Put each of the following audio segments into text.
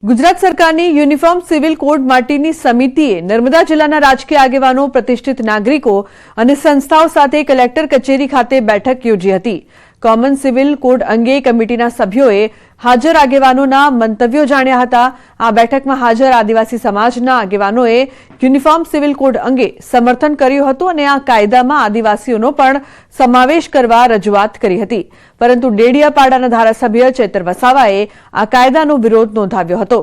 ગુજરાત સરકારની uniform civil code માટેની સમિતિએ નર્મદા જિલ્લાના રાજકીય આગેવાનો, પ્રતિષ્ઠિત નાગરિકો અને સંસ્થાઓ સાથે કલેક્ટર કચેરી ખાતે બેઠક યોજી હતી। કોમન સિવિલ કોડ અંગે કમિટીના સભ્યોએ હાજર આગેવાનોના મંતવ્યો જાણ્યા હતા। આ બેઠકમાં હાજર આદિવાસી સમાજના આગેવાનોએ યુનિફોર્મ સિવિલ કોડ અંગે સમર્થન કર્યું હતું અને આ કાયદામાં આદિવાસીઓનો પણ સમાવેશ કરવા રજૂઆત કરી હતી। પરંતુ ડેડિયાપાડાના ધારાસભ્ય ચેતર વસાવાએ આ કાયદાનો વિરોધ નોંધાવ્યો હતો।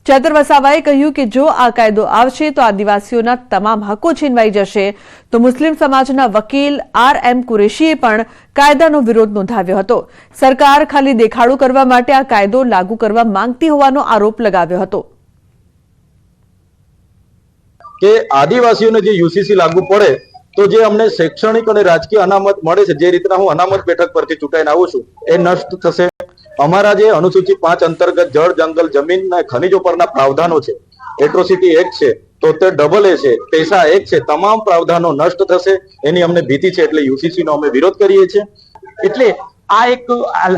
ચેતર વસાવાએ કહ્યું કે જો આ કાયદો આવશે તો આદિવાસીઓના તમામ હકો છીનવાઈ જશે। તો મુસ્લિમ સમાજના વકીલ RM કુરેશીએ પણ કાયદાનો વિરોધ નોંધાવ્યો હતો। સરકાર ખાલી દેખાડો કરવા માટે આ કાયદો લાગુ કરવા માંગતી હોવાનો આરોપ લગાવ્યો હતો કે આદિવાસીઓને જે યુસીસી લાગુ પડે તો જે અમને શૈક્ષણિક અને રાજકીય અનામત મળે છે, જે રીતના હું અનામત બેઠક પરથી ચૂંટાઈને આવું છું, એ નષ્ટ થશે। અમારા જે અનુસૂચિ 5 અંતર્ગત જળ, જંગલ, જમીન અને ખનિજો પરના પ્રાવધાનો છે, એટ્રોસિટી એક્ટ છે, તો તે AA છે, પેસા એક્ટ છે, તમામ પ્રાવધાનો નષ્ટ થશે, એની અમને ભીતિ છે। એટલે યુસીસી નો અમે વિરોધ કરીએ છીએ। એટલે આ એક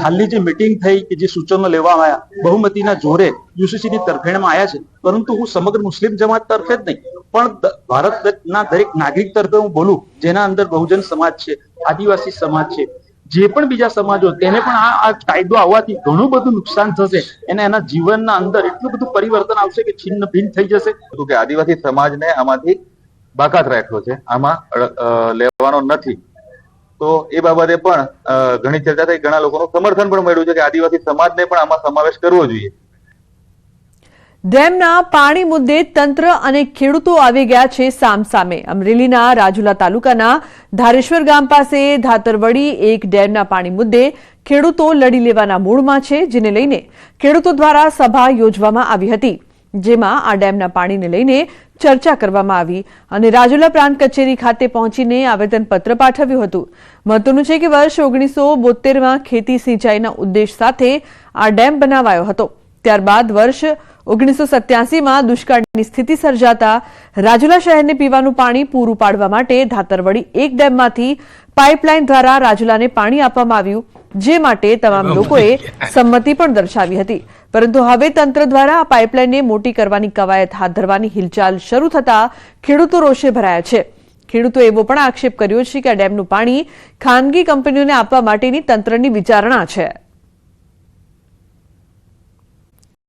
હાલની જે મીટિંગ થઈ કે જે સૂચનો લેવામાં આવ્યા, બહુમતીના જોરે યુસીસી ની તરફેણમાં આવ્યા છે, પરંતુ હું સમગ્ર મુસ્લિમ જમાત તરફે જ નહીં પણ ભારતના દરેક નાગરિક તરફે હું બોલું, જેના અંદર બહુજન સમાજ છે, આદિવાસી સમાજ છે, જે પણ બીજા સમાજો, તેને પણ આ કાયદો આવવાથી ઘણું બધું નુકસાન થશે અને એના જીવનના અંદર એટલું બધું પરિવર્તન આવશે કે છિન્ન ભિન્ન થઈ જશે। કે આદિવાસી સમાજને આમાંથી બાકાત રાખ્યો છે, આમાં લેવાનો નથી। તો એ બાબતે પણ ઘણી ચર્ચા થઈ, ઘણા લોકોનું સમર્થન પણ મળ્યું છે કે આદિવાસી સમાજને પણ આમાં સમાવેશ કરવો જોઈએ। ડેમના પાણી મુદ્દે તંત્ર અને ખેડૂતો આવી ગયા છે સામસામે। અમરેલીના રાજુલા તાલુકાના ધારેશ્વર ગામ પાસે ધાતરવડી એક ડેમના પાણી મુદ્દે ખેડૂતો લડી લેવાના મૂડમાં છે, જેને લઈને ખેડૂતો દ્વારા સભા યોજવામાં આવી હતી, જેમાં આ ડેમના પાણીને લઈને ચર્ચા કરવામાં આવી અને રાજુલા પ્રાંત કચેરી ખાતે પહોંચીને આવેદનપત્ર પાઠવ્યું હતું। મહત્વનું છે કે વર્ષ 1972માં ખેતી સિંચાઈના ઉદ્દેશ સાથે આ ડેમ બનાવાયો હતો। ત્યારબાદ વર્ષ 1987માં દુષ્કાળની સ્થિતિ સર્જાતા રાજુલા શહેરને પીવાનું પાણી પૂરું પાડવા માટે ધાતરવડી એક ડેમમાંથી પાઇપલાઇન દ્વારા રાજુલાને પાણી આપવામાં આવ્યું, જે માટે તમામ લોકોએ સંમતિ પણ દર્શાવી હતી। પરંતુ હવે તંત્ર દ્વારા આ પાઇપલાઇનને મોટી કરવાની કવાયત હાથ ધરવાની હિલચાલ શરૂ થતા ખેડૂતો રોષે ભરાયા છે। ખેડૂતોએ એવો પણ આક્ષેપ કર્યો છે કે આ ડેમનું પાણી ખાનગી કંપનીઓને આપવા માટેની તંત્રની વિચારણા છે।